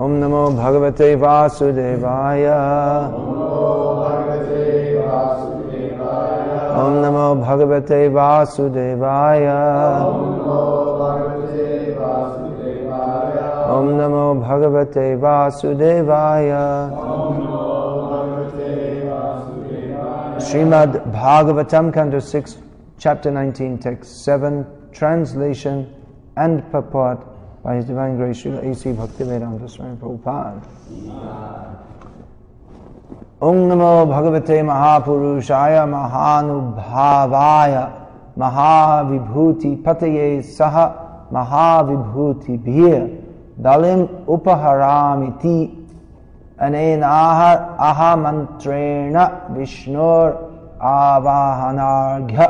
Om Namo Bhagavate Vasudevaya. Om Namo Bhagavate Vasudevaya. Om Namo Bhagavate Vasudevaya. Srimad Bhagavatam, Canto 6, Chapter 19, Text 7, Translation and Purport by His Divine Grace Srila A.C. Bhaktivedanta Swami Prabhupada. Om Namo Bhagavate Mahapurushaya Mahanubhavaya Mahavibhuti Pataye Saha Mahavibhuti Bhir Dalim Upaharamiti Anenahar Ahamantrena Vishnur Avahanargha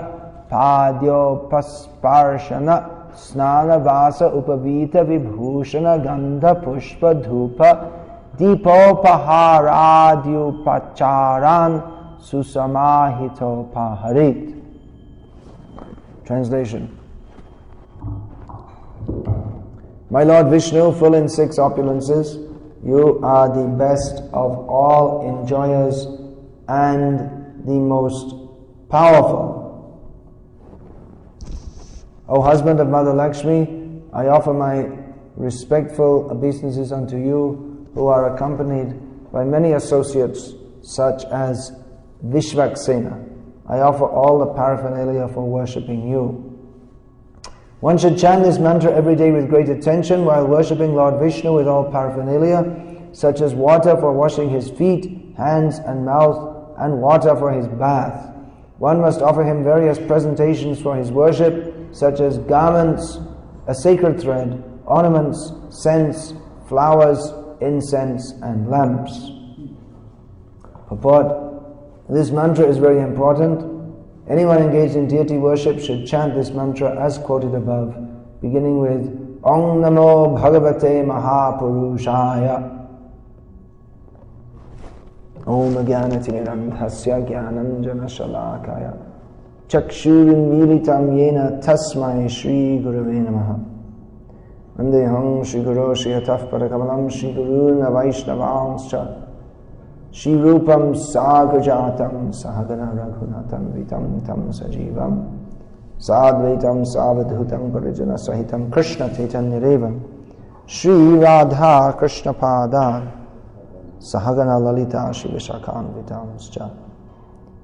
Padyo Pasparshana Snana Vasa Upavita Vibhushana Gandha Pushpa Dhupa Dipopaharadhyupacharan Susamahitopaharit. Translation. My Lord Vishnu, full in 6 opulences, you are the best of all enjoyers and the most powerful. O husband of Mother Lakshmi, I offer my respectful obeisances unto you, who are accompanied by many associates such as Vishvaksena. I offer all the paraphernalia for worshipping you. One should chant this mantra every day with great attention while worshipping Lord Vishnu with all paraphernalia, such as water for washing his feet, hands and mouth, and water for his bath. One must offer him various presentations for his worship, such as garments, a sacred thread, ornaments, scents, flowers, incense and lamps. Purport. This mantra is very important. Anyone engaged in deity worship should chant this mantra as quoted above, beginning with Om Namo Bhagavate Mahapurushaya. Om Jnanatirandhasya Jnananjana Shalakaya Chakshurin Militam Yena Tasmai Shri Gurave Namaha. Vandeham Shri Guru Shri Ataf Parakamalam Shri Guru Navaishnavanscha Shri Rupam Sagrajatam Sahagana Raghunatam Vitam Tam Sajivam Sadvaitam Savadhutam Parijana Sahitam Krishna Chaitanya Shri Radha Krishna Padan Sahagana Lalita Shri Vishakhan Vitamscha.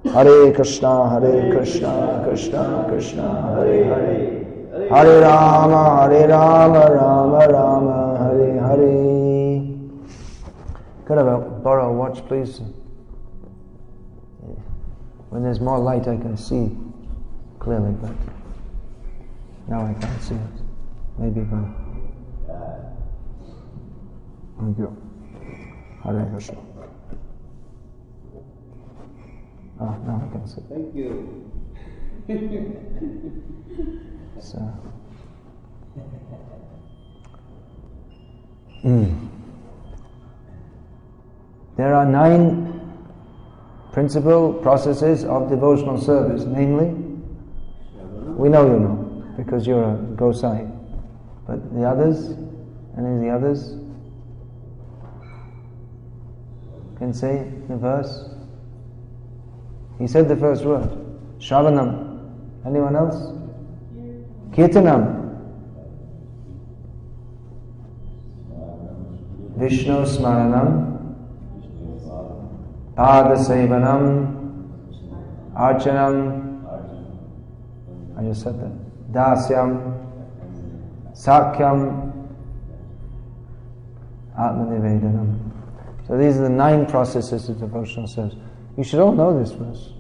Hare Krishna Krishna Krishna Hare Hare Hare Rama Rama Rama Hare Hare. Could I borrow a watch, please? When there's more light I can see clearly, but now I can't see it. Maybe by... Thank you. Hare Krishna. Now I can see. Thank you. So... There are 9 principal processes of devotional service, namely, we know you know, because you're a Gosai, but the others, any of the others, can say the verse? He said the first word, Shravanam. Anyone else? Kirtanam. Vishnu Smaranam. Pada Sevanam, Arcanam, I just said that, Dasyam, Sakyam, Atmanivedanam. So these are the 9 processes of devotional service. You should all know this verse.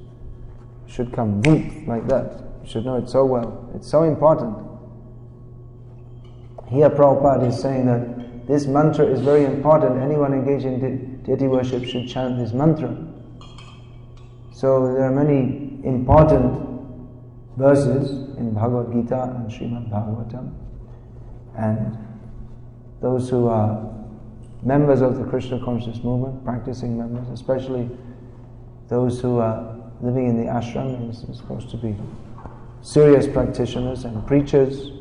It should come boom, like that. You should know it so well. It's so important. Here Prabhupada is saying that this mantra is very important. Anyone engaged in deity worship should chant this mantra. So there are many important verses in Bhagavad Gita and Srimad Bhagavatam. And those who are members of the Krishna conscious movement, practicing members, especially those who are living in the ashram, is supposed to be serious practitioners and preachers,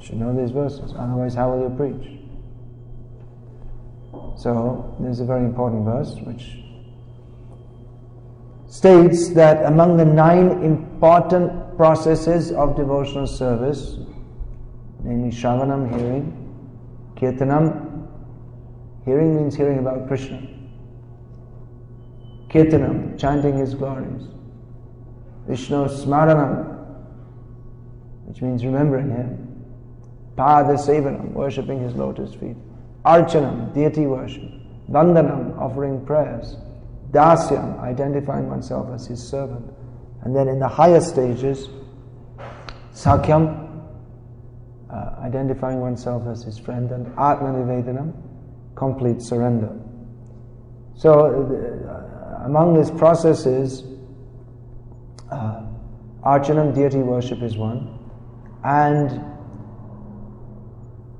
should know these verses. Otherwise, how will you preach? So there's a very important verse which states that among the 9 important processes of devotional service, namely Shravanam, hearing, Kirtanam, hearing means hearing about Krishna, Kirtanam, chanting His glories, Vishnu Smaranam, which means remembering Him, Pada Sevanam, worshipping His lotus feet, Arcanam, deity worship, Vandanam, offering prayers, Dasyam, identifying oneself as His servant, and then in the higher stages, Sakyam, identifying oneself as His friend, and Atmanivedanam, complete surrender. So among these processes, Arcanam, deity worship, is one, and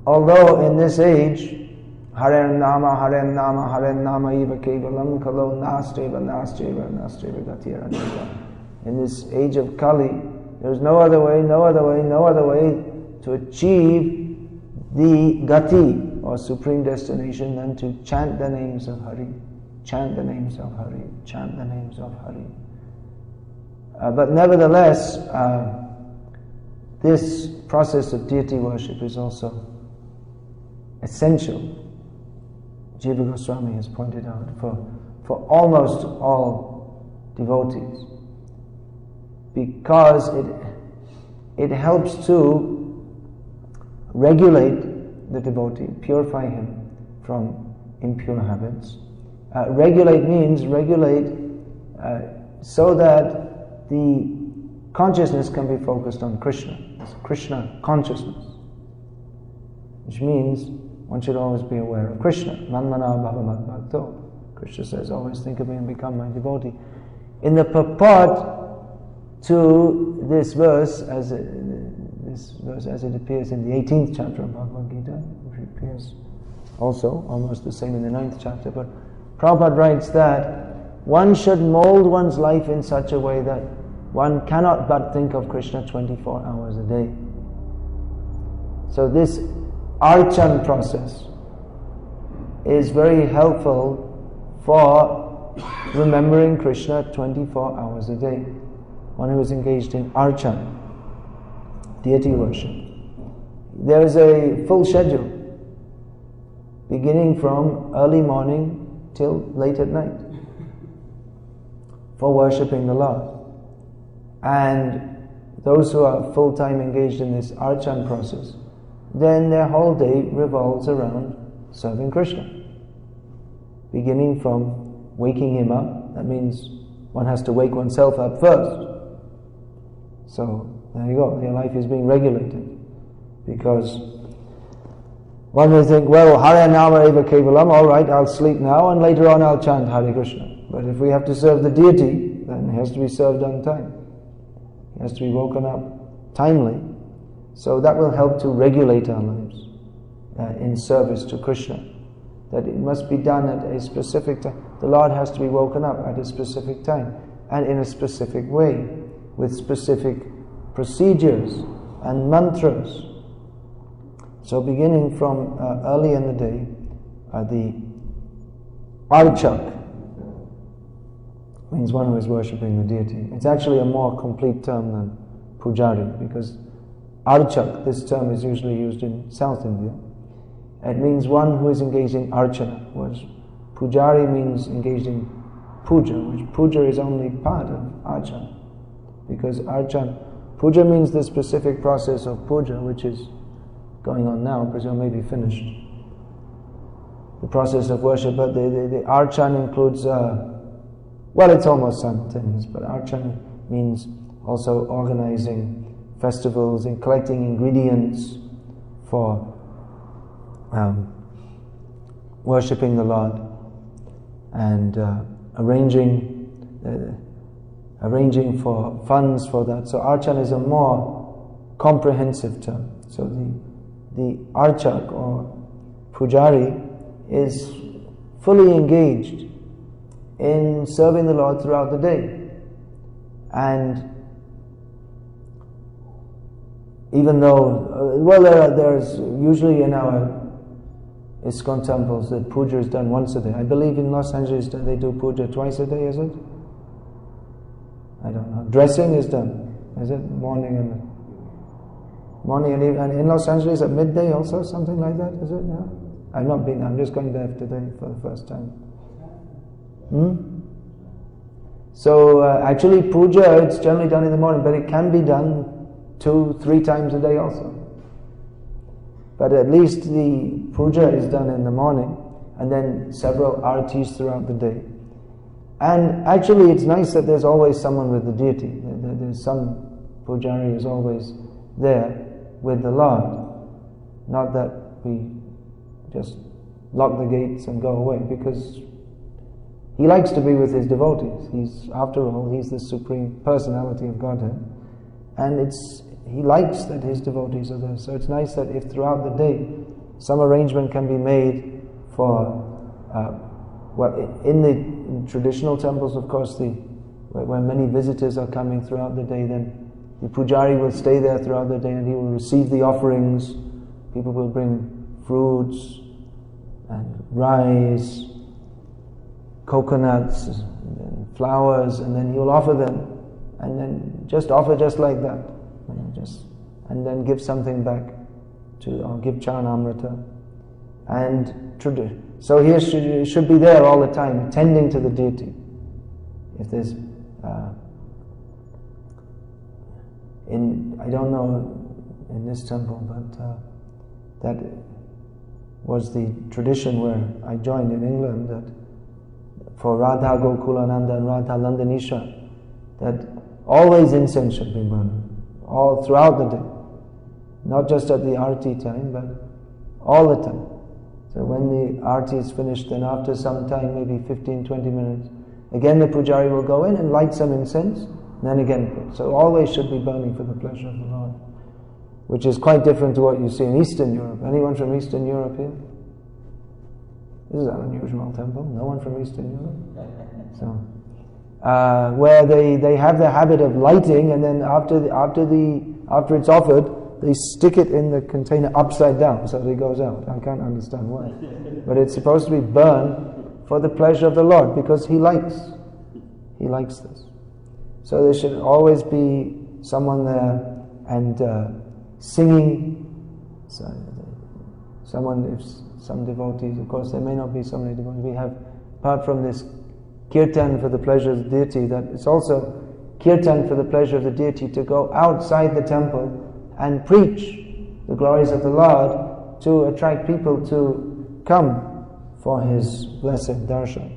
although in this age, Haren Nama, Haren Nama, Haren Nama Eva Kevalam Kalo Nasteva Nasteva Nasteva Gatira. In this age of Kali, there is no other way to achieve the Gati or supreme destination than to chant the names of Hari, chant the names of Hari, chant the names of Hari. But nevertheless, this process of deity worship is also essential. Jiva Goswami has pointed out for almost all devotees, because it helps to regulate the devotee, purify him from impure habits. Regulate means regulate so that the consciousness can be focused on Krishna. It's Krishna consciousness, which means one should always be aware of Krishna. Manmana bhava mad bhakto. Krishna says, always think of me and become my devotee. In the purport to this verse, as it appears in the 18th chapter of Bhagavad Gita, which appears also almost the same in the 9th chapter, but Prabhupada writes that one should mold one's life in such a way that one cannot but think of Krishna 24 hours a day. So this Archan process is very helpful for remembering Krishna 24 hours a day. One who is engaged in Archan, deity worship. There is a full schedule, beginning from early morning till late at night, for worshipping the Lord. And those who are full-time engaged in this Archan process, then their whole day revolves around serving Krishna. Beginning from waking Him up, that means one has to wake oneself up first. So, there you go, your life is being regulated. Because one may think, well, Hare Nama Eva Kevalam, alright, I'll sleep now and later on I'll chant Hare Krishna. But if we have to serve the deity, then it has to be served on time. It has to be woken up timely. So that will help to regulate our lives in service to Krishna. That it must be done at a specific time. The Lord has to be woken up at a specific time and in a specific way, with specific procedures and mantras. So beginning from early in the day, the Archak means one who is worshipping the deity. It's actually a more complete term than Pujari, because Archak, this term is usually used in South India. It means one who is engaged in Archana, whereas Pujari means engaged in Puja, which Puja is only part of Archana. Because Puja means the specific process of Puja, which is going on now, because it may be finished. The process of worship, but the Archan includes, well, it's almost simultaneous, but Archan means also organizing festivals and collecting ingredients for worshipping the Lord, and arranging for funds for that. So Archan is a more comprehensive term. So the Archak or Pujari is fully engaged in serving the Lord throughout the day. And even though, there's usually in our ISKCON temples that puja is done once a day. I believe in Los Angeles they do puja twice a day, is it? I don't know. Dressing is done, is it? Morning and evening. And in Los Angeles at midday also, something like that, is it? Yeah. I've not been. I'm just going there today for the first time. So actually puja, it's generally done in the morning, but it can be done 2-3 times a day also. But at least the puja is done in the morning, and then several artis throughout the day. And actually it's nice that there's always someone with the deity. There's some pujari is always there with the Lord. Not that we just lock the gates and go away, because he likes to be with his devotees. After all, he's the supreme personality of Godhead. And he likes that his devotees are there. So it's nice that if throughout the day some arrangement can be made for, in traditional temples, of course, where many visitors are coming throughout the day, then the pujari will stay there throughout the day and he will receive the offerings. People will bring fruits and rice, coconuts, and flowers, and then he will offer them, and then just offer just like that. And then give something back or give Charanamrita. And so he should be there all the time, tending to the deity. If there's, I don't know in this temple, but that was the tradition where I joined in England, that for Radha Gokulananda and Radha Landanisha, that always incense should be burned. All throughout the day, not just at the arti time, but all the time. So when the arti is finished, then after some time, maybe 15-20 minutes, again the pujari will go in and light some incense, and then again put. So always should be burning for the pleasure of the Lord, which is quite different to what you see in Eastern Europe. Anyone from Eastern Europe here? This is an unusual temple. No one from Eastern Europe. So. Where they have the habit of lighting, and then after it's offered, they stick it in the container upside down so that it goes out. I can't understand why, but it's supposed to be burned for the pleasure of the Lord, because He likes this. So there should always be someone there and singing. So some devotees, of course, there may not be so many devotees. We have, apart from this kirtan for the pleasure of the deity, that it's also kirtan for the pleasure of the deity to go outside the temple and preach the glories of the Lord to attract people to come for His blessed darshan.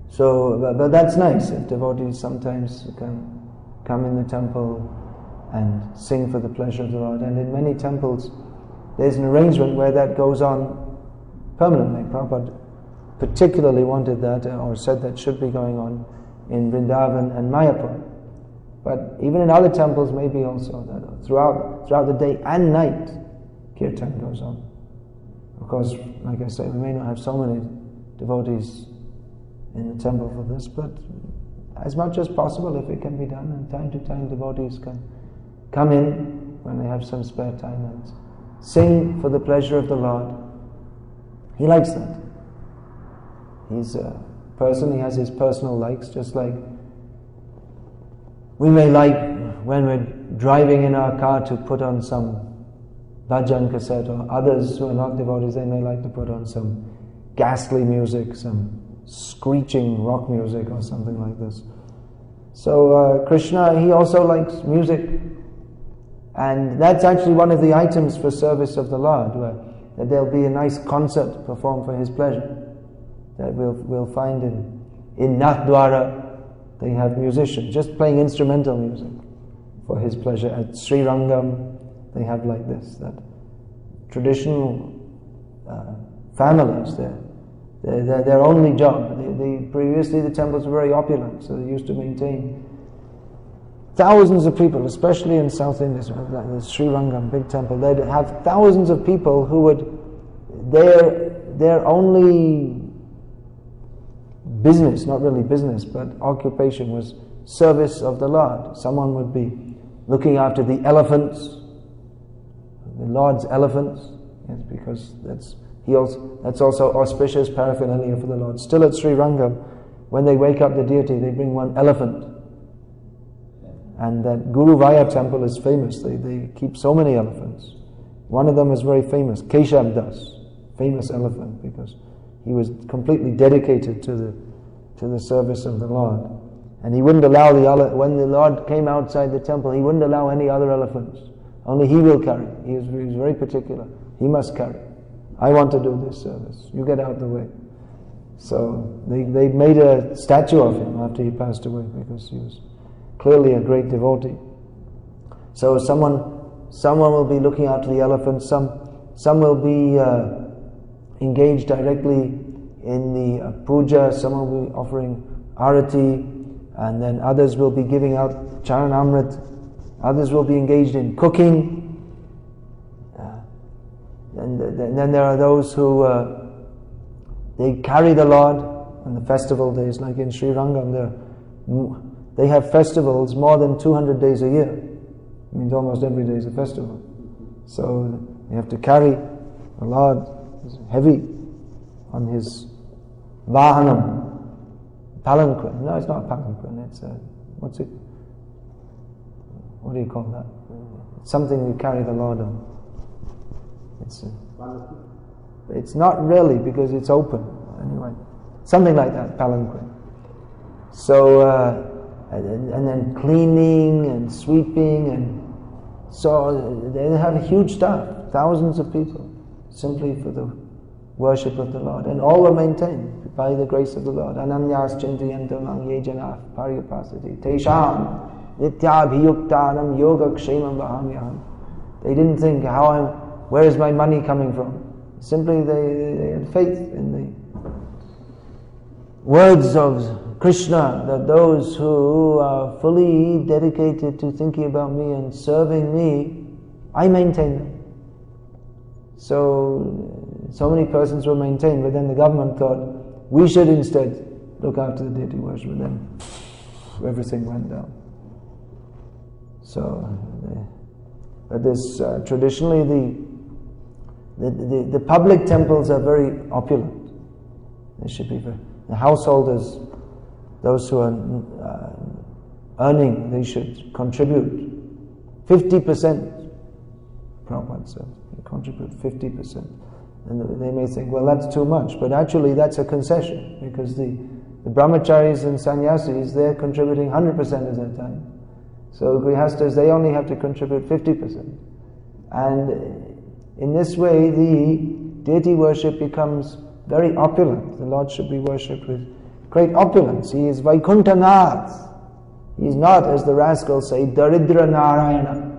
So, but that's nice if devotees sometimes can come in the temple and sing for the pleasure of the Lord. And in many temples there's an arrangement where that goes on permanently. Prabhupada particularly wanted that, or said that should be going on in Vrindavan and Mayapur. But even in other temples, maybe also that throughout the day and night, kirtan goes on. Of course, like I say, we may not have so many devotees in the temple for this, but as much as possible, if it can be done, and time to time devotees can come in when they have some spare time and sing for the pleasure of the Lord. He likes that. He's a person, he has his personal likes, just like we may like when we're driving in our car to put on some bhajan cassette, or others who are not devotees, they may like to put on some ghastly music, some screeching rock music or something like this. So Krishna, he also likes music, and that's actually one of the items for service of the Lord, where that there'll be a nice concert performed for His pleasure. That we'll find in Nathdwara, they have musicians just playing instrumental music for His pleasure. At Sri Rangam, they have like this, that traditional families there. Their only job. Previously the temples were very opulent, so they used to maintain thousands of people, especially in South India, like the Sri Rangam, big temple. They'd have thousands of people who would, their only business, not really business, but occupation was service of the Lord. Someone would be looking after the elephants, the Lord's elephants, Yes, because that's also auspicious paraphernalia for the Lord. Still at Sri Rangam, when they wake up the deity, they bring one elephant. And that Guru Vaya temple is famous. They keep so many elephants. One of them is very famous, Keshav Das, famous elephant, because he was completely dedicated to the service of the Lord. And he wouldn't allow when the Lord came outside the temple, he wouldn't allow any other elephants. Only he will carry. He was very particular. He must carry. I want to do this service. You get out of the way. So they made a statue of him after he passed away, because he was clearly a great devotee. So someone will be looking after the elephants. Some will be engaged directly in the puja. Some will be offering arati, and then others will be giving out charanamrit. Others will be engaged in cooking. And then there are those who they carry the Lord on the festival days, like in Sri Rangam. They have festivals more than 200 days a year. It means almost every day is a festival. So they have to carry the Lord heavy on his vahanam, palanquin. No, it's not a palanquin. It's what do you call that? It's something you carry the Lord on. It's not really, because it's open. Anyway, something like that, palanquin. So, and then cleaning and sweeping, and so they have a huge staff, thousands of people, simply for the worship of the Lord, and all are maintained by the grace of the Lord. Ananyas chintayantam ye janah paryapasati tesham nityabhiyuktanam yoga kshemam vahamyaham. They didn't think, where is my money coming from? Simply they had faith in the words of Krishna, that those who are fully dedicated to thinking about me and serving me, I maintain them. So many persons were maintained, but then the government thought we should instead look after the deity worship, and then everything went down. But this traditionally the public temples are very opulent. They should be the householders, those who are earning, they should contribute 50%. Prabhupada said, contribute 50%. And they may think, well, that's too much, but actually that's a concession, because the brahmacharis and sannyasis, they're contributing 100% of their time. So grihastas, they only have to contribute 50%. And in this way, the deity worship becomes very opulent. The Lord should be worshipped with great opulence. He is Vaikuntanath. He is not, as the rascals say, Daridra Narayana.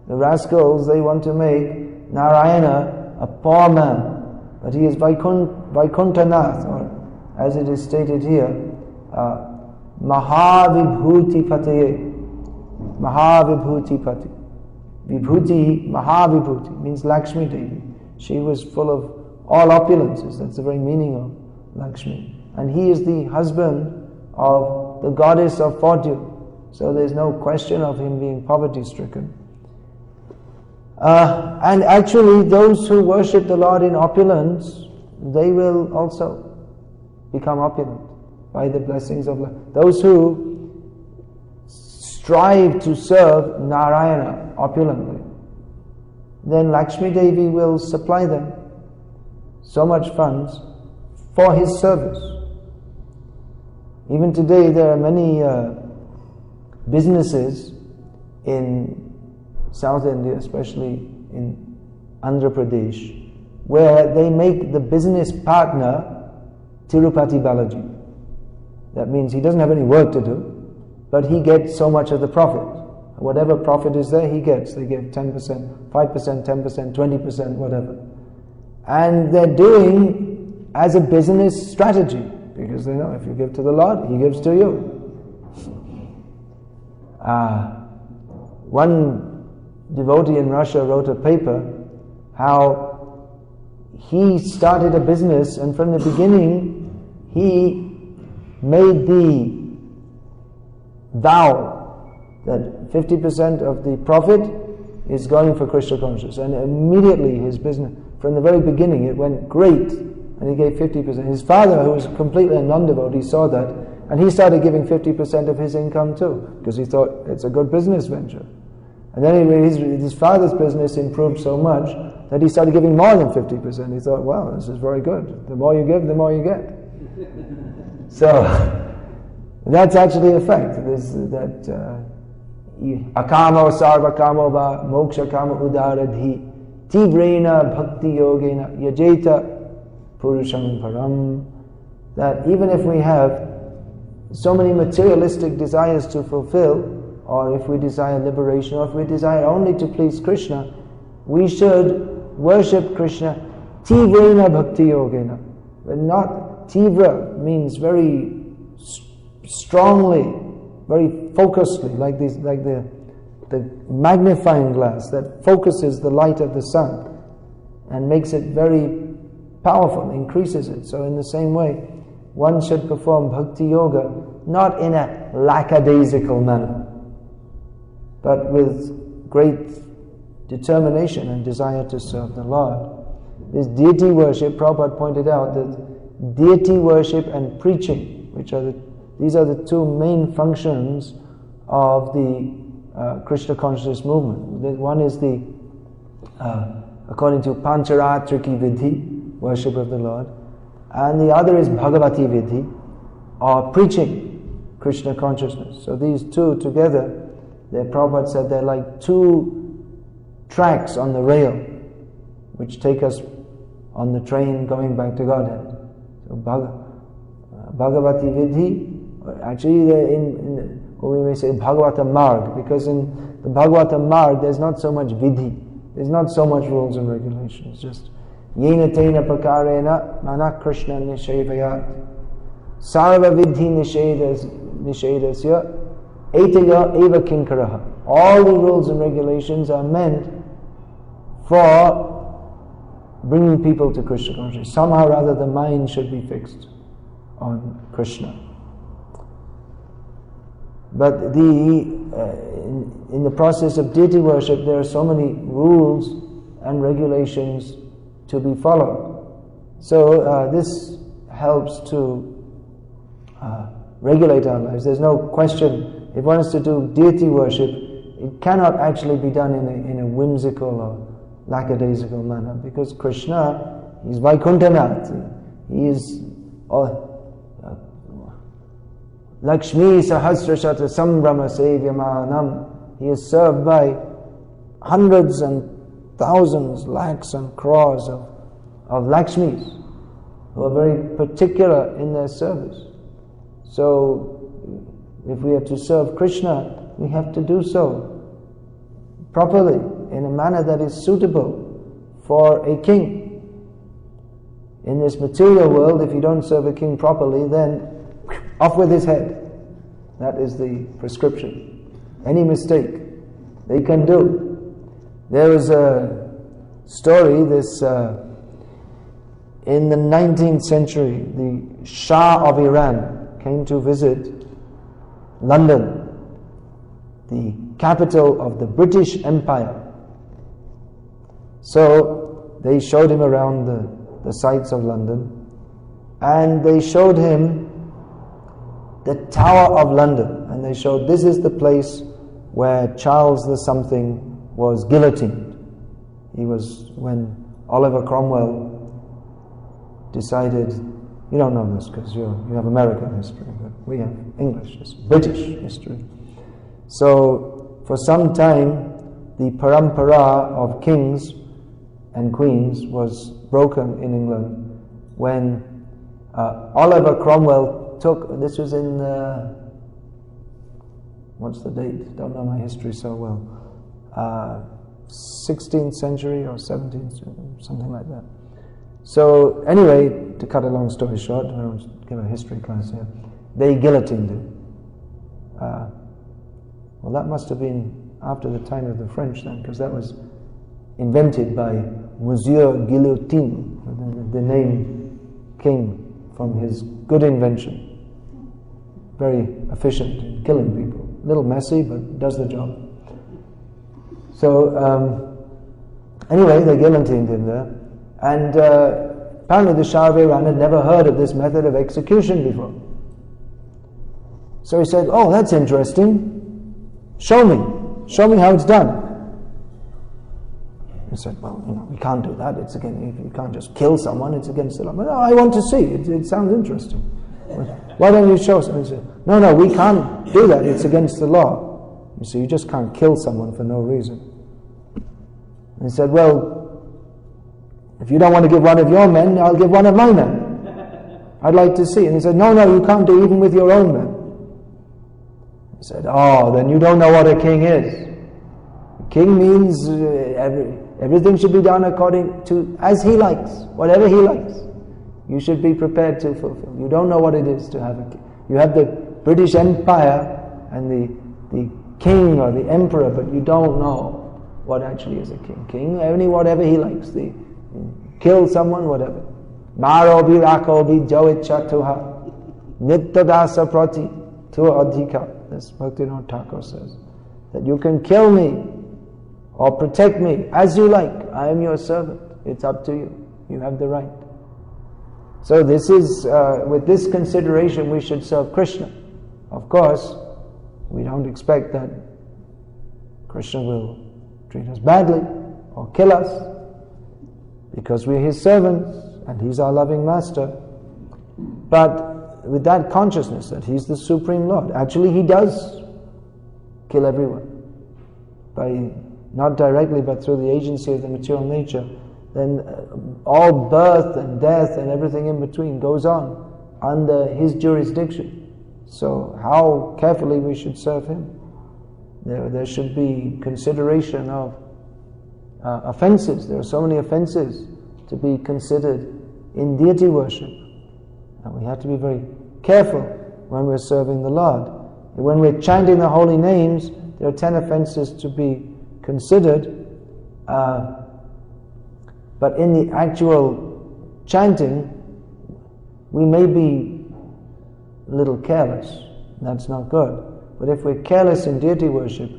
The rascals, they want to make Narayana a poor man. But he is Vaikuntanath, or as it is stated here, Mahavibhuti Pataye. Mahavibhuti Pati. Vibhuti, Mahavibhuti, means Lakshmi Devi. She was full of all opulences. That's the very meaning of Lakshmi. And he is the husband of the goddess of fortune. So there's no question of him being poverty-stricken. And actually, those who worship the Lord in opulence, they will also become opulent by the blessings of Lord. Those who strive to serve Narayana opulently, then Lakshmi Devi will supply them so much funds for his service. Even today there are many businesses in South India, especially in Andhra Pradesh, where they make the business partner Tirupati Balaji. That means he doesn't have any work to do, but he gets so much of the profit. Whatever profit is there, he gets. They give 10%, 5%, 10%, 20%, whatever. And they're doing as a business strategy, because they know if you give to the Lord, He gives to you. One devotee in Russia wrote a paper how he started a business, and from the beginning he made the vow that 50% of the profit is going for Krishna consciousness, and immediately his business, from the very beginning it went great, and he gave 50%. His father, who was completely a non-devotee, saw that, and he started giving 50% of his income too, because he thought it's a good business venture. And then his father's business improved so much that he started giving more than 50%. He thought, wow, this is very good. The more you give, the more you get. So that's actually a fact. Akamo sarva kamo va moksha kama udaradhi tivrena bhakti yogena yajeta purusham param. That even if we have so many materialistic desires to fulfill, or if we desire liberation, or if we desire only to please Krishna, we should worship Krishna tivrena bhakti yogena. But not tivra means very strongly, very focusedly, like the magnifying glass that focuses the light of the sun and makes it very powerful, increases it. So in the same way, one should perform bhakti yoga not in a lackadaisical manner, but with great determination and desire to serve the Lord. This deity worship, Prabhupada pointed out that deity worship and preaching, these are the two main functions of the Krishna consciousness movement. One is the, according to Pancharatriki Vidhi, worship of the Lord, and the other is Bhagavati Vidhi, or preaching Krishna consciousness. So these two together, Prabhupada said they're like two tracks on the rail, which take us on the train going back to Godhead. So Bhagavati Vidhi, actually or we may say Bhagavata Marg, because in the Bhagavata Marg there's not so much vidhi, there's not so much rules and regulations, just yena tena prakarena mana Krishna nishevayat sarva vidhi nishedasya etaya eva kinkaraha. All the rules and regulations are meant for bringing people to Krishna consciousness. Somehow or other the mind should be fixed on Krishna. But in the process of deity worship, there are so many rules and regulations to be followed. So this helps to regulate our lives. There's no question, if one is to do deity worship, it cannot actually be done in a whimsical or lackadaisical manner, because Krishna is Vaikuntanath. He is Lakshmi Sahasrashata Sambrama Sevyamanam. He is served by hundreds and thousands, lakhs and crores of Lakshmis who are very particular in their service. So if we are to serve Krishna, we have to do so properly, in a manner that is suitable for a king. In this material world, if you don't serve a king properly, then off with his head. That is the prescription. Any mistake they can do. There was a story, in the 19th century, the Shah of Iran came to visit London, the capital of the British Empire. So they showed him around the sights of London, and they showed him the Tower of London, and they showed this is the place where Charles the something was guillotined. He was, when Oliver Cromwell decided, you don't know this because you have American history, but we have English history, British history. So for some time the parampara of kings and queens was broken in England when Oliver Cromwell took, this was in what's the date? Don't know my history so well. 16th century or 17th, something like that. So anyway, to cut a long story short, I don't give a history class here, they guillotined him. Well, that must have been after the time of the French then, because that was invented by Monsieur Guillotin. The name came from his good invention. Very efficient in killing people. A little messy, but does the job. So, anyway, they guillotined him there. And apparently the Shah of Iran had never heard of this method of execution before. So he said, "Oh, that's interesting. Show me how it's done." He said, "Well, we can't do that. It's against, you can't just kill someone. It's against the law." "No, I want to see. It sounds interesting. Why don't you show us?" He said, No, we can't do that. It's against the law. You see, you just can't kill someone for no reason." And he said, "Well, if you don't want to give one of your men, I'll give one of my men. I'd like to see." And he said, No, you can't do even with your own men." He said, "Oh, then you don't know what a king is. King means everything should be done according to, as he likes, whatever he likes. You should be prepared to fulfill. You don't know what it is to have a king. You have the British Empire and the king or the emperor, but you don't know what actually is a king. King, only whatever he likes. Kill someone, whatever. Marobi rakobi joicha tuha nittadasa prati tu adhika." As Bhaktivinoda Thakur says, that you can kill me or protect me as you like. I am your servant. It's up to you. You have the right. So this is, with this consideration, we should serve Krishna. Of course, we don't expect that Krishna will treat us badly or kill us, because we're his servants and he's our loving master. But with that consciousness that he's the Supreme Lord, actually he does kill everyone, by not directly but through the agency of the material nature. Then all birth and death and everything in between goes on under his jurisdiction. So how carefully we should serve him. There should be consideration of offenses. There are so many offenses to be considered in deity worship, and we have to be very careful when we're serving the Lord. When we're chanting the holy names, there are 10 offenses to be considered, but in the actual chanting, we may be a little careless. That's not good. But if we're careless in deity worship,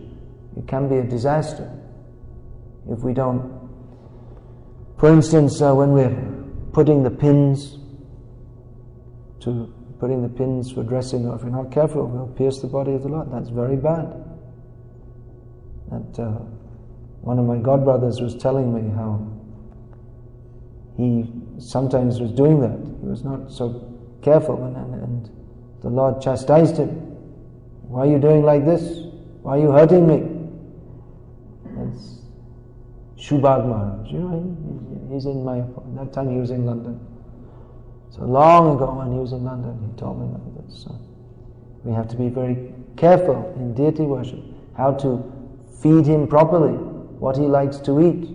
it can be a disaster. If we don't, for instance, when we're putting the pins for dressing, or if we're not careful, we'll pierce the body of the Lord. That's very bad. That one of my godbrothers was telling me how he sometimes was doing that. He was not so careful, and the Lord chastised him. "Why are you doing like this? Why are you hurting me?" That's Shubhag Maharaj. You know him? He's in Mayapur. That time he was in London. So long ago when he was in London, he told me like this. So we have to be very careful in deity worship, how to feed him properly, what he likes to eat.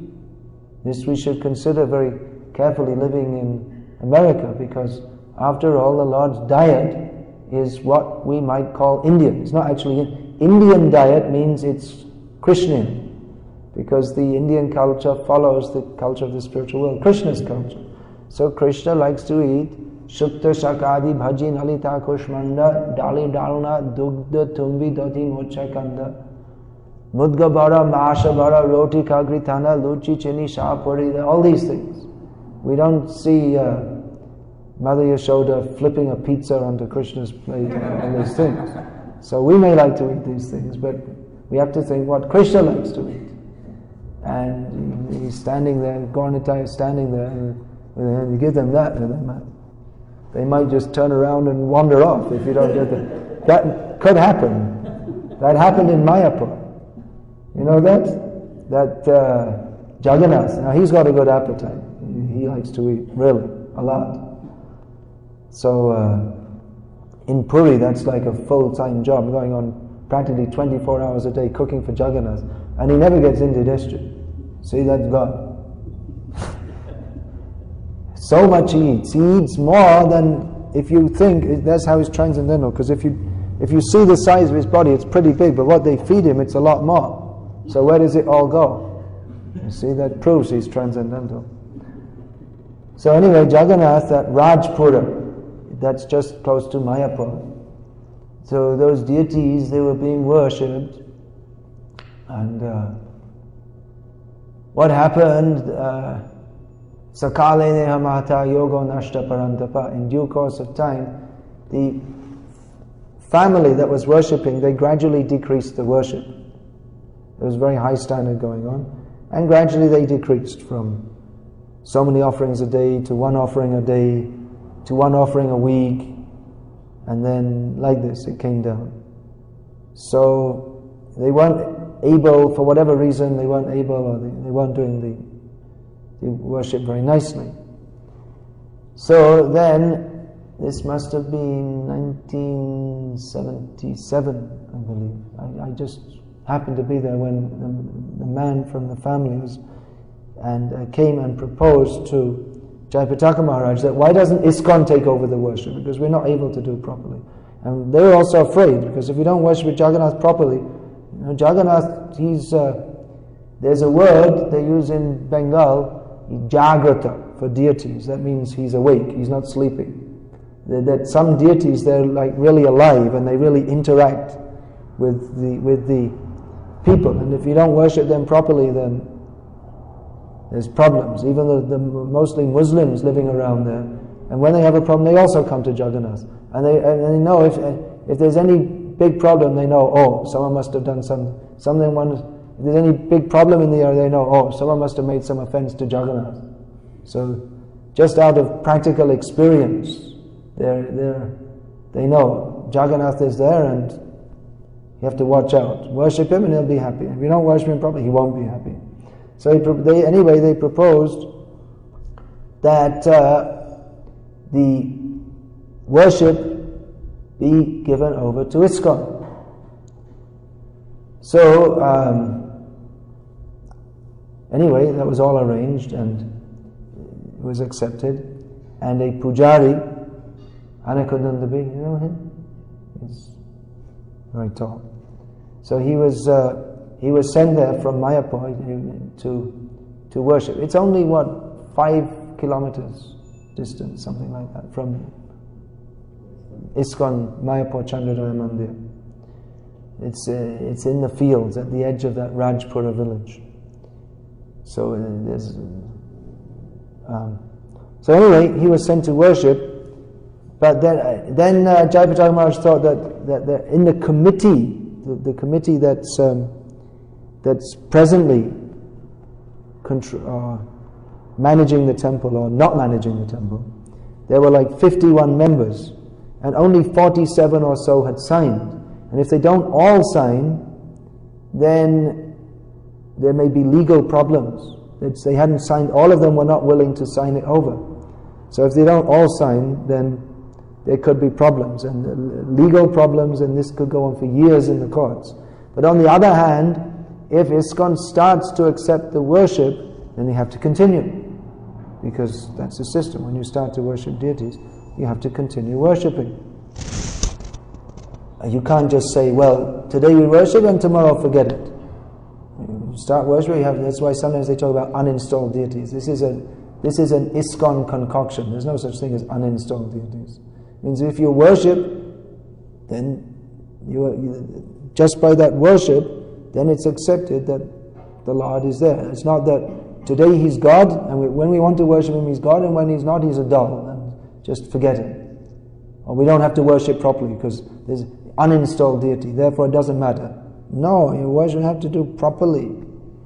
This we should consider very carefully living in America, because after all, the Lord's diet is what we might call Indian. It's not actually Indian diet, means it's Krishnan, because the Indian culture follows the culture of the spiritual world, Krishna's culture. So Krishna likes to eat Shukta Shakadi Bhaji Nalita Kushmanda Dali Dalna Dugda Tumbi Doti Mochakanda Mudga Bara Masha Bara Roti Kagritana Luchi Chini Shapuri, all these things. We don't see Mother Yashoda flipping a pizza onto Krishna's plate and these things. So we may like to eat these things, but we have to think what Krishna likes to eat. And he's standing there, Gauranitai is standing there, and you give them that, they might just turn around and wander off if you don't get them. That could happen. That happened in Mayapur. You know that? That Jagannath, now he's got a good appetite. He likes to eat, really, a lot. So in Puri, that's like a full-time job, going on practically 24 hours a day cooking for Jagannath, and he never gets indigestion. See, that's God. So much he eats. He eats more than, if you think, that's how he's transcendental, because if you see the size of his body, it's pretty big, but what they feed him, it's a lot more. So where does it all go? You see, that proves he's transcendental. So anyway, Jagannath, that Rajpura, that's just close to Mayapur. So those deities, they were being worshipped, and what happened, Sakale neha mahata yogo nashta parantapa. In due course of time, the family that was worshipping, they gradually decreased the worship. There was a very high standard going on, and gradually they decreased from so many offerings a day to one offering a day to one offering a week, and then like this it came down. So they weren't able, for whatever reason, they weren't able, or they weren't doing the worship very nicely. So then, this must have been 1977, I believe. I just happened to be there when the man from the family was, and came and proposed to Jayapataka Maharaj that why doesn't ISKCON take over the worship, because we're not able to do it properly. And they were also afraid, because if you don't worship Jagannath properly, Jagannath, there's a word they use in Bengal, Jagrata, for deities. That means he's awake, he's not sleeping. That some deities, they're like really alive and they really interact with the people. And if you don't worship them properly, then there's problems. Even the mostly Muslims living around there, and when they have a problem, they also come to Jagannath. And they know if there's any big problem, they know, oh, someone must have done something. If there's any big problem in the area, they know, oh, someone must have made some offense to Jagannath. So, just out of practical experience, they know Jagannath is there, and you have to watch out. Worship him, and he'll be happy. If you don't worship him properly, he won't be happy. So they proposed that the worship be given over to ISKCON. So anyway, that was all arranged and it was accepted. And a pujari, Anakundandabi, you know him? He's very tall. So he was sent there from Mayapur to worship. It's only 5 kilometers distance, something like that, from ISKCON Mayapur Chandrodaya Mandir. It's in the fields at the edge of that Rajpura village. So so anyway, he was sent to worship, but then Jayapataka Maharaj thought that in the committee, the committee that's presently managing the temple or not managing the temple, there were like 51 members, and only 47 or so had signed. And if they don't all sign, then there may be legal problems. They hadn't signed, all of them were not willing to sign it over. So if they don't all sign, then there could be problems, and legal problems, and this could go on for years in the courts. But on the other hand, if ISKCON starts to accept the worship, then they have to continue. Because that's the system. When you start to worship deities, you have to continue worshipping. You can't just say, well, today we worship and tomorrow forget it. You start worshiping, that's why sometimes they talk about uninstalled deities. This is an ISKCON concoction. There's no such thing as uninstalled deities. It means if you worship, then just by that worship, then it's accepted that the Lord is there. It's not that today He's God, and when we want to worship Him, He's God, and when He's not, He's a doll, and just forget it. Or we don't have to worship properly because there's uninstalled deity, therefore it doesn't matter. No, your worship you have to do properly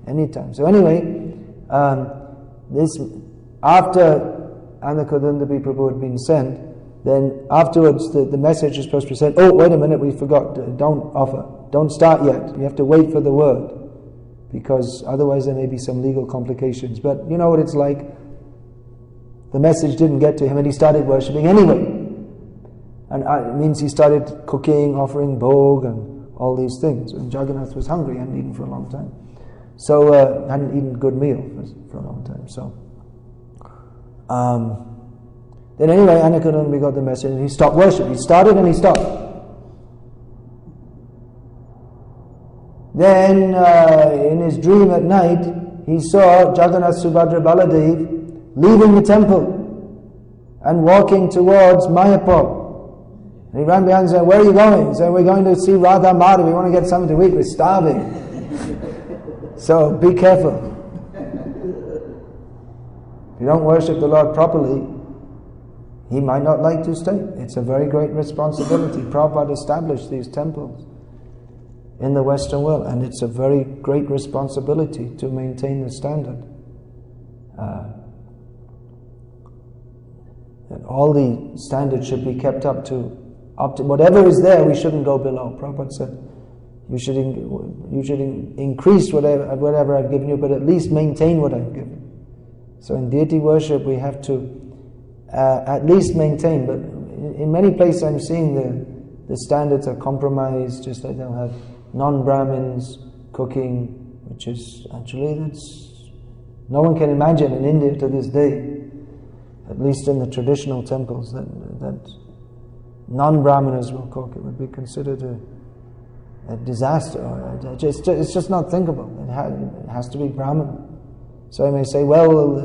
anytime. So anyway, this after Anakundandabi Prabhu had been sent, then afterwards the message is supposed to be sent. Oh, wait a minute, we forgot. Don't offer. Don't start yet. You have to wait for the word, because otherwise there may be some legal complications. But you know what it's like. The message didn't get to him, and he started worshipping anyway. And it means he started cooking, offering bhog, and all these things. And Jagannath was hungry, hadn't eaten for a long time. So, hadn't eaten a good meal for a long time. So, then anyway, Anakundandabi got the message, and he stopped worship. He started and he stopped. Then, in his dream at night, he saw Jagannath, Subhadra, Baladev leaving the temple and walking towards Mayapur. And he ran behind and said, "Where are you going?" He said, "We're going to see Radha Madhav. We want to get something to eat. We're starving." So be careful. If you don't worship the Lord properly, He might not like to stay. It's a very great responsibility. Prabhupada established these temples in the Western world, and it's a very great responsibility to maintain the standard. That all the standards should be kept up to whatever is there. We shouldn't go below. Prabhupada said, you should increase whatever I've given you, but at least maintain what I've given. So in deity worship, we have to at least maintain. But in many places, I'm seeing the standards are compromised. Just like they'll have non-Brahmins cooking, which is actually no one can imagine in India to this day. At least in the traditional temples, that non-Brahmanas will cook. It would be considered a disaster. It's just not thinkable. It has to be Brahmana. So I may say, well,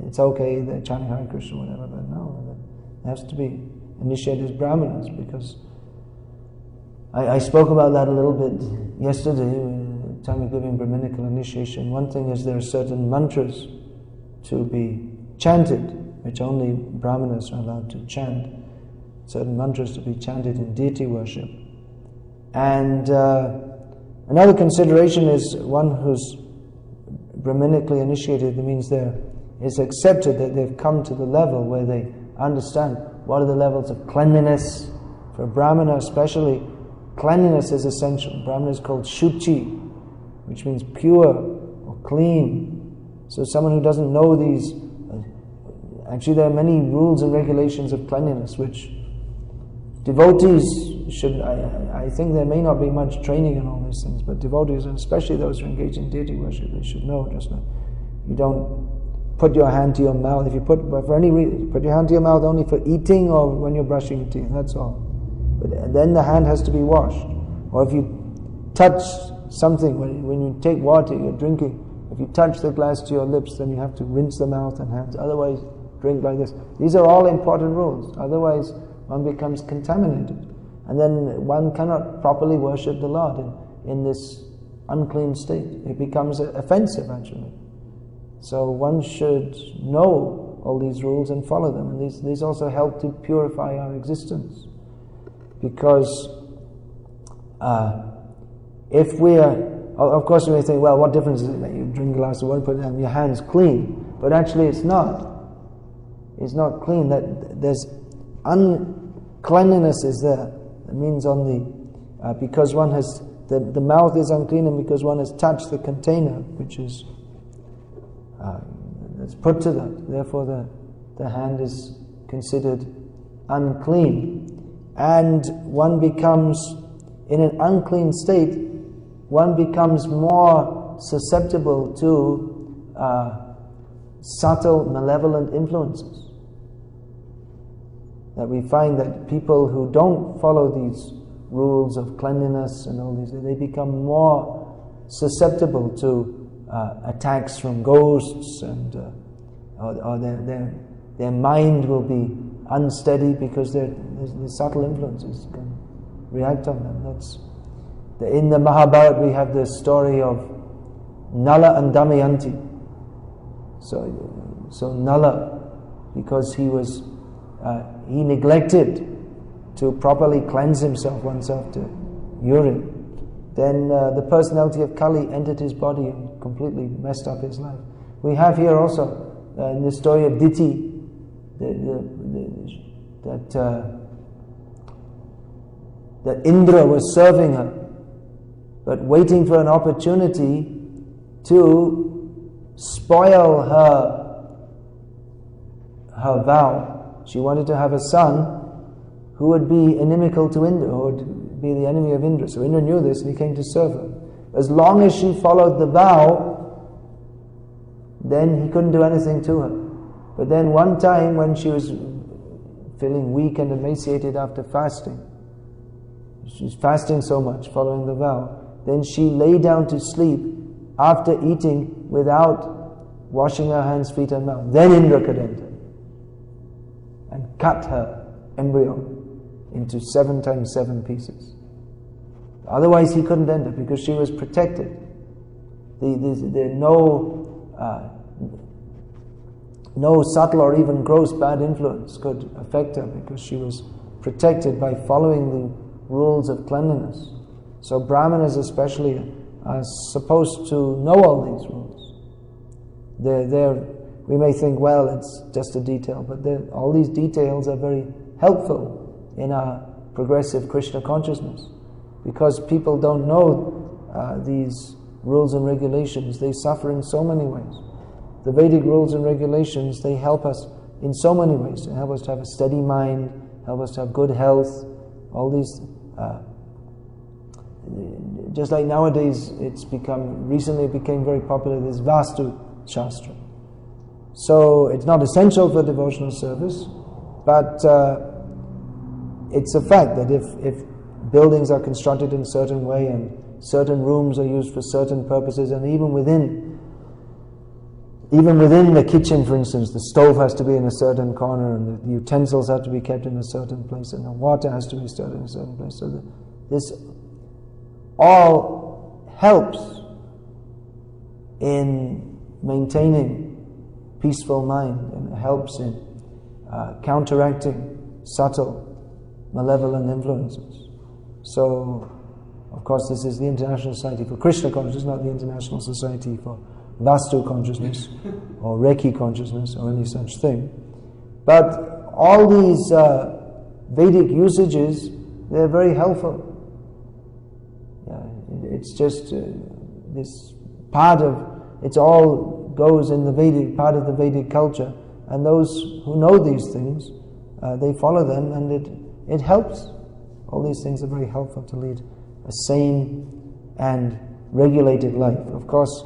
it's okay, they're chanting Hare Krishna or whatever, but no, it has to be initiated as Brahmanas, because I spoke about that a little bit yesterday, time of giving Brahminical initiation. One thing is there are certain mantras to be chanted, which only Brahmanas are allowed to chant. Certain mantras to be chanted in deity worship. And another consideration is one who's Brahminically initiated. That means it's accepted that they've come to the level where they understand what are the levels of cleanliness. For a Brahmana especially, cleanliness is essential. Brahmana is called Shuchi, which means pure or clean. So someone who doesn't know these, actually there are many rules and regulations of cleanliness which devotees should, I think there may not be much training in all these things, but devotees, and especially those who engage in deity worship, they should know just that you don't put your hand to your mouth. If you put your hand to your mouth only for eating or when you're brushing your teeth, that's all. But then the hand has to be washed. Or if you touch something, when you take water, you're drinking, if you touch the glass to your lips, then you have to rinse the mouth and hands, otherwise drink like this. These are all important rules, otherwise one becomes contaminated. And then one cannot properly worship the Lord in this unclean state. It becomes offensive actually. So one should know all these rules and follow them. And these also help to purify our existence. Because if we are, of course we may think, well, what difference is it that you drink a glass of water, put it down, your hands clean. But actually it's not. It's not clean. That there's uncleanliness is there. It means because one has, the mouth is unclean, and because one has touched the container, which is that's put to that. Therefore the hand is considered unclean. And one becomes, in an unclean state, one becomes more susceptible to subtle malevolent influences. That we find that people who don't follow these rules of cleanliness and all these, they become more susceptible to attacks from ghosts, and or their mind will be unsteady because the subtle influences can react on them. In the Mahabharata we have the story of Nala and Damayanti. So Nala, because he neglected to properly cleanse oneself after urine, then the personality of Kali entered his body and completely messed up his life. We have here also in the story of Diti that Indra was serving her, but waiting for an opportunity to spoil her vow. She wanted to have a son who would be inimical to Indra, who would be the enemy of Indra. So Indra knew this and he came to serve her. As long as she followed the vow, then he couldn't do anything to her. But then one time when she was feeling weak and emaciated after fasting, she was fasting so much, following the vow, then she lay down to sleep after eating without washing her hands, feet and mouth. Then Indra could enter and cut her embryo into 7 times 7 pieces. Otherwise he couldn't enter because she was protected. no subtle or even gross bad influence could affect her, because she was protected by following the rules of cleanliness. So Brahmanas especially are supposed to know all these rules. We may think, well, it's just a detail, but all these details are very helpful in our progressive Krishna consciousness, because people don't know these rules and regulations. They suffer in so many ways. The Vedic rules and regulations, they help us in so many ways. They help us to have a steady mind, help us to have good health, all these. Just like nowadays, recently it became very popular, this Vastu Shastra. So it's not essential for devotional service, but it's a fact that if buildings are constructed in a certain way and certain rooms are used for certain purposes, and even within the kitchen, for instance, the stove has to be in a certain corner, and the utensils have to be kept in a certain place, and the water has to be stored in a certain place. So this all helps in maintaining peaceful mind, and helps in counteracting subtle malevolent influences. So, of course, this is the International Society for Krishna Consciousness, not the International Society for Vastu Consciousness or Reiki Consciousness or any such thing. But all these Vedic usages, they're very helpful. It's just this part of, it all goes in the Vedic, part of the Vedic culture, and those who know these things, they follow them, and it helps. All these things are very helpful to lead a sane and regulated life. Of course,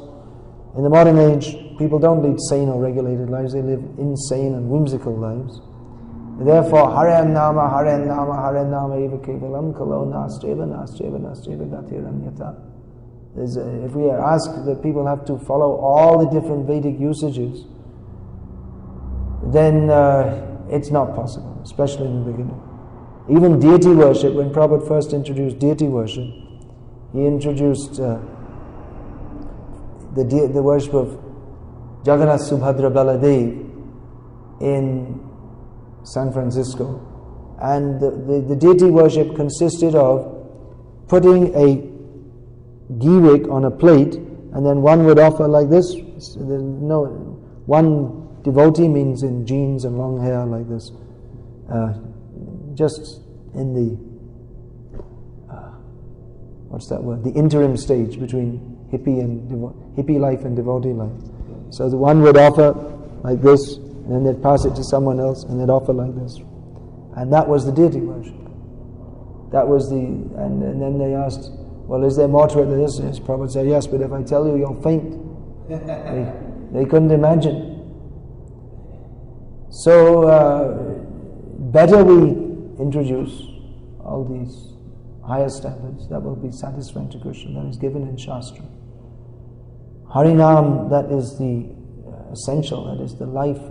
in the modern age, people don't lead sane or regulated lives, they live insane and whimsical lives. Therefore, Hare Nama, Hare Nama, Hare Nama eva kevalam kalo nastreva gatiranyata. If we ask that people have to follow all the different Vedic usages, then it's not possible, especially in the beginning. Even deity worship, when Prabhupada first introduced deity worship, he introduced the worship of Jagannath Subhadra Baladev in San Francisco. And the deity worship consisted of putting a ghee wick on a plate, and then one would offer like this. One devotee, means in jeans and long hair like this, just in the what's that word? The interim stage between hippie life and devotee life. So the one would offer like this, and then they'd pass it to someone else, and they'd offer like this, and that was the deity worship. That was and then they asked, well, is there more to it than this? Yes, Prabhupada said, yes, but if I tell you, you'll faint. They couldn't imagine. So better we introduce all these higher standards that will be satisfying to Krishna, that is given in Shastra. Harinam, that is the essential, that is the life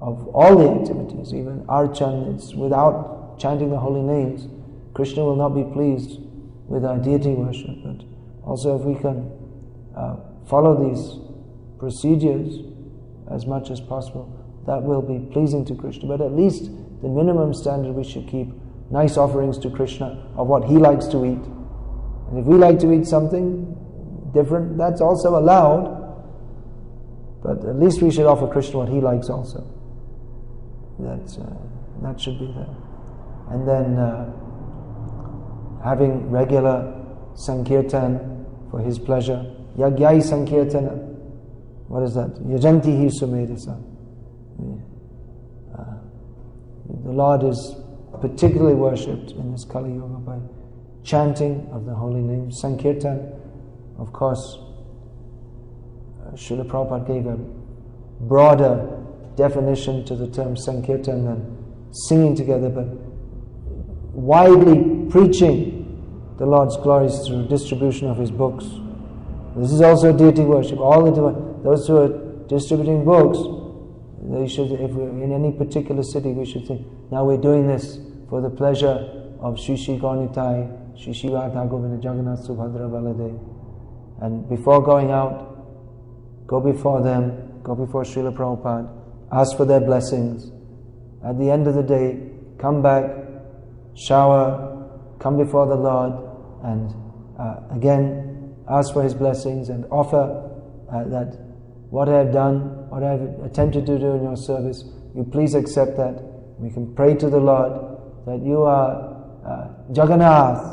of all the activities. Even Archan, it's without chanting the holy names, Krishna will not be pleased with our deity worship. But also if we can follow these procedures as much as possible, that will be pleasing to Krishna. But at least the minimum standard, we should keep nice offerings to Krishna of what he likes to eat. And if we like to eat something different, that's also allowed, but at least we should offer Krishna what he likes also. That should be there. And then having regular Sankirtan for his pleasure. Yagyai Sankirtana. What is that? Yajanti hi sumedasa. The Lord is particularly worshipped in this Kali Yuga by chanting of the holy name. Sankirtan, of course, Srila Prabhupada gave a broader definition to the term Sankirtan than singing together, but widely preaching the Lord's glories through distribution of His books. This is also deity worship. Those who are distributing books, they should, if we're in any particular city, we should think, now we're doing this for the pleasure of Shri Shri Gaunitai, Shri Shri Radha Govinda Jagannath Subhadra Baladev. And before going out, go before them, go before Srila Prabhupada, ask for their blessings. At the end of the day, come back, shower, come before the Lord, and again ask for His blessings and offer that what I have done, what I have attempted to do in your service, you please accept that. We can pray to the Lord that you are Jagannath.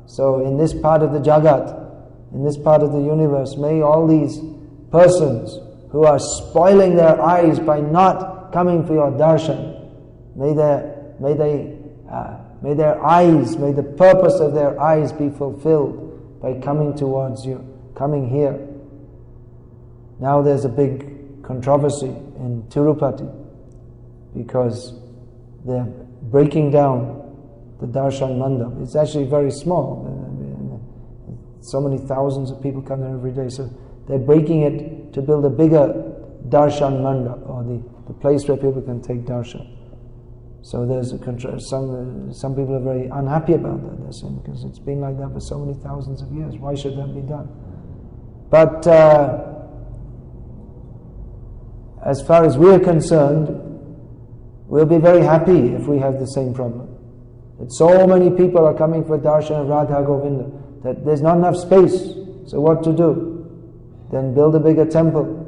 So in this part of the Jagat, in this part of the universe, may all these persons who are spoiling their eyes by not coming for your darshan, may their eyes, may the purpose of their eyes be fulfilled by coming towards you, coming here. Now there's a big controversy in Tirupati because they're breaking down the darshan mandap. It's actually very small. So many thousands of people come there every day. So they're breaking it to build a bigger darshan mandap, or the place where people can take darshan. So there's some people are very unhappy about that. They're saying, because it's been like that for so many thousands of years. Why should that be done? But as far as we're concerned, we'll be very happy if we have the same problem. That so many people are coming for darshan of Radha Govinda that there's not enough space. So what to do? Then build a bigger temple.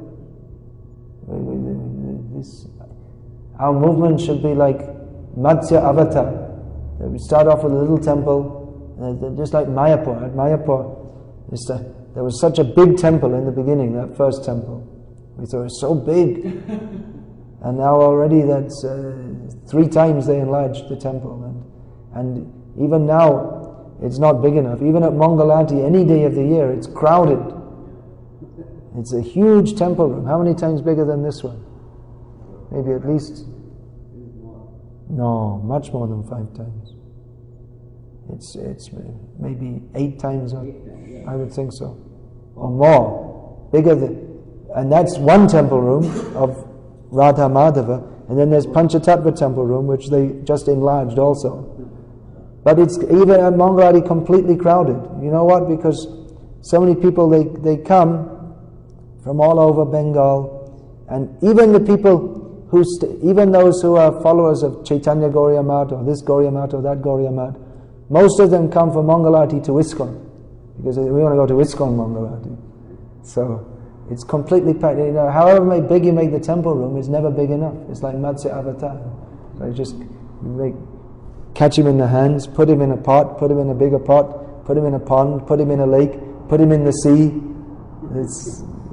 Our movement should be like Matsya Avatar. We start off with a little temple, just like Mayapur. At Mayapur, there was such a big temple in the beginning, that first temple. We thought it was so big. And now already that's 3 times they enlarged the temple. And even now, it's not big enough. Even at Mangalati, any day of the year, it's crowded. It's a huge temple room. How many times bigger than this one? Maybe at least... No, much more than 5 times. It's maybe 8 times, or I would think so. Or more. Bigger than... And that's one temple room of Radha Madhava. And then there's Panchatattva temple room, which they just enlarged also. But it's even at Mangalati completely crowded. You know what? Because so many people, they come from all over Bengal, and even the people even those who are followers of Chaitanya Gauriya Math, or this Gauriya Math or that Gauriya Math, most of them come from Mangalati to ISKCON, because we want to go to ISKCON Mangalati. So it's completely packed. You know, however big you make the temple room, it's never big enough. It's like Matsya Avatar. So you just catch him in the hands, put him in a pot, put him in a bigger pot, put him in a pond, put him in a lake, put him in the sea.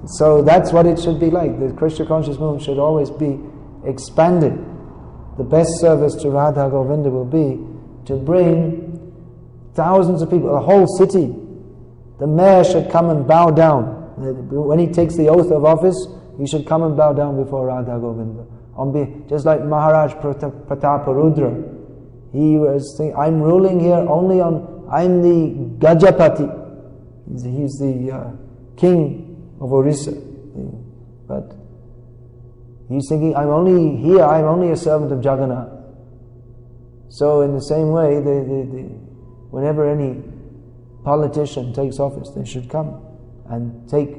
So that's what it should be like. The Krishna conscious movement should always be expanded. The best service to Radha Govinda will be to bring thousands of people, a whole city. The mayor should come and bow down. When he takes the oath of office, he should come and bow down before Radha Govinda. Just like Maharaj Prataparudra. He was saying, I'm ruling here only I'm the Gajapati. He's the king of Orissa. But he's thinking, I'm only a servant of Jagannath. So in the same way, whenever any politician takes office, they should come and take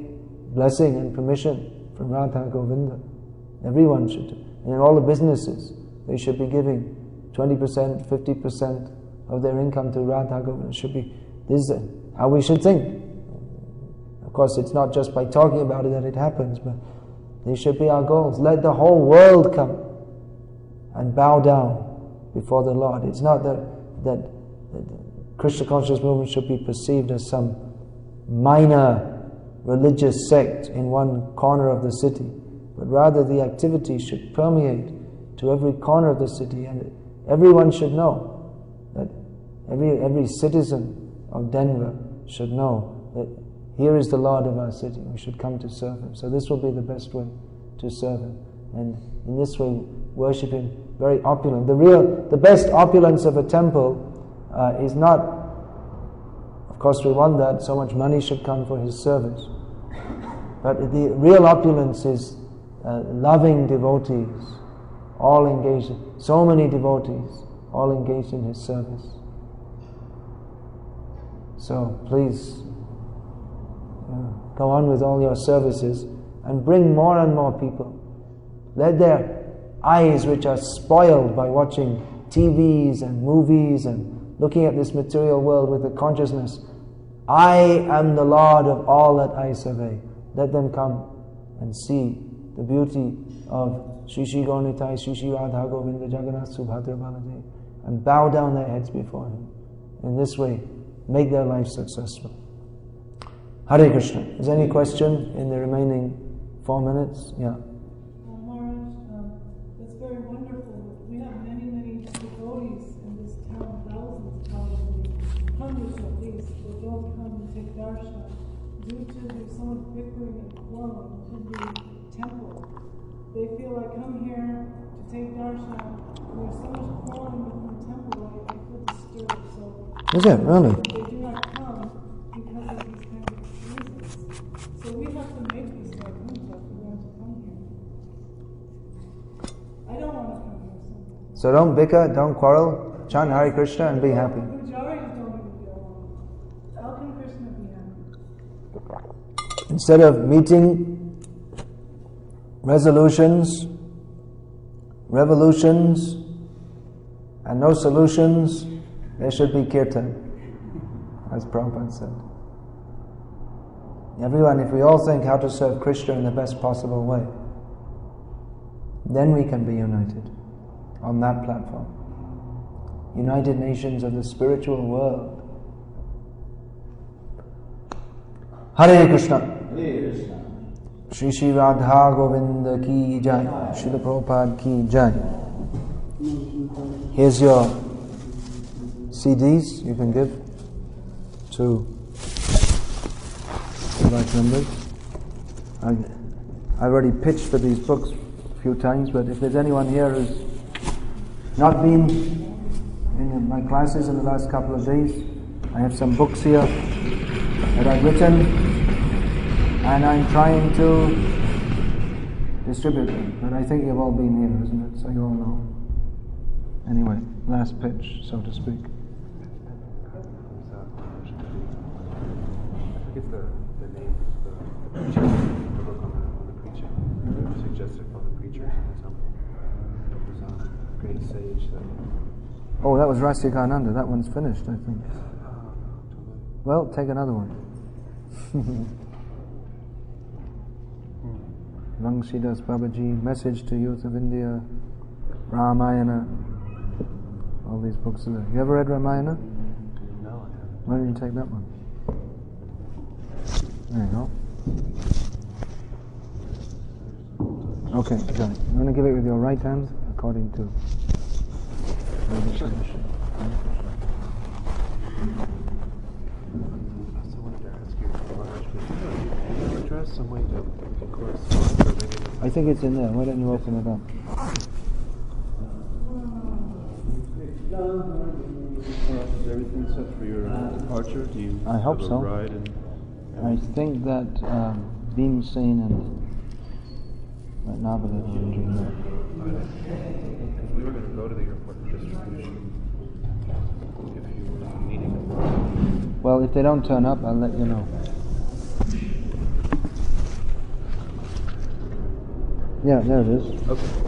blessing and permission from Radha Govinda. Everyone should. And in all the businesses, they should be giving 20%, 50% of their income to Radha Govinda. This is how we should think. Of course, it's not just by talking about it that it happens, but these should be our goals. Let the whole world come and bow down before the Lord. It's not that Krishna conscious movement should be perceived as some minor religious sect in one corner of the city, but rather the activity should permeate to every corner of the city, and everyone should know that every citizen of Denver should know that here is the Lord of our city. We should come to serve Him. So this will be the best way to serve Him. And in this way, worship Him very opulent. The best opulence of a temple is not, of course we want that, so much money should come for His service. But the real opulence is loving devotees, all engaged, so many devotees, all engaged in His service. So please, go on with all your services and bring more and more people. Let there eyes which are spoiled by watching TVs and movies and looking at this material world with the consciousness, I am the Lord of all that I survey. Let them come and see the beauty of Shri Shri Gauranitai, Shri Shri Radha Govinda Jagannath Subhadra Baladev, and bow down their heads before Him. In this way, make their life successful. Hare Krishna. Is there any question in the remaining 4 minutes? Yeah. Maharaj, that's very wonderful. We have many, many devotees in this town, thousands probably, hundreds at least, that don't come and take darshan due to there's so much bickering and quarreling in the temple. They feel like come here to take darshan, and there's so much quarreling within the temple, I feel disturbed. So Is it really? they do not come because of these kinds of reasons. So we have to make these vaikuntha if we want to come here. I don't want to come here sometimes. So don't bicker, don't quarrel, chant Hare Krishna and be happy. Pujaris don't even get along. How can Krishna be happy? Instead of meeting resolutions, revolutions, and no solutions, there should be kirtan, as Prabhupada said. Everyone, if we all think how to serve Krishna in the best possible way, then we can be united on that platform. United Nations of the spiritual world. Hare Krishna. Hare Krishna. Shri Shri Radha Govinda ki jai. Srila Prabhupada ki jai. Here's your CDs you can give to the right numbers. I've already pitched for these books a few times, but if there's anyone here who's not been in my classes in the last couple of days, I have some books here that I've written, and I'm trying to distribute them. But I think you've all been here, isn't it? So you all know. Anyway, last pitch, so to speak. I forget the name of the preacher, the preacher, the suggested for the preachers in the temple. It was a great sage that... Oh, that was Rasikananda. That one's finished, I think. Well, take another one. Vangsidas Babaji, Message to Youth of India, Ramayana. All these books are there. You ever read Ramayana? No, I haven't. Why don't you take that one? There you go. Okay, got it. You want to give it with your right hand, according to Vedic tradition. I also wanted to ask you, Maharaj, do you have an address, some way to we can correspond, or maybe... I think it's in there. Why don't you open it up? Is everything set for your departure? Do you I hope have a so. ride and I think that Bhim Sen and Navada are doing that. Because we were going to go to the airport for distribution if you were needing it. Well, if they don't turn up, I'll let you know. Yeah, there it is. Okay.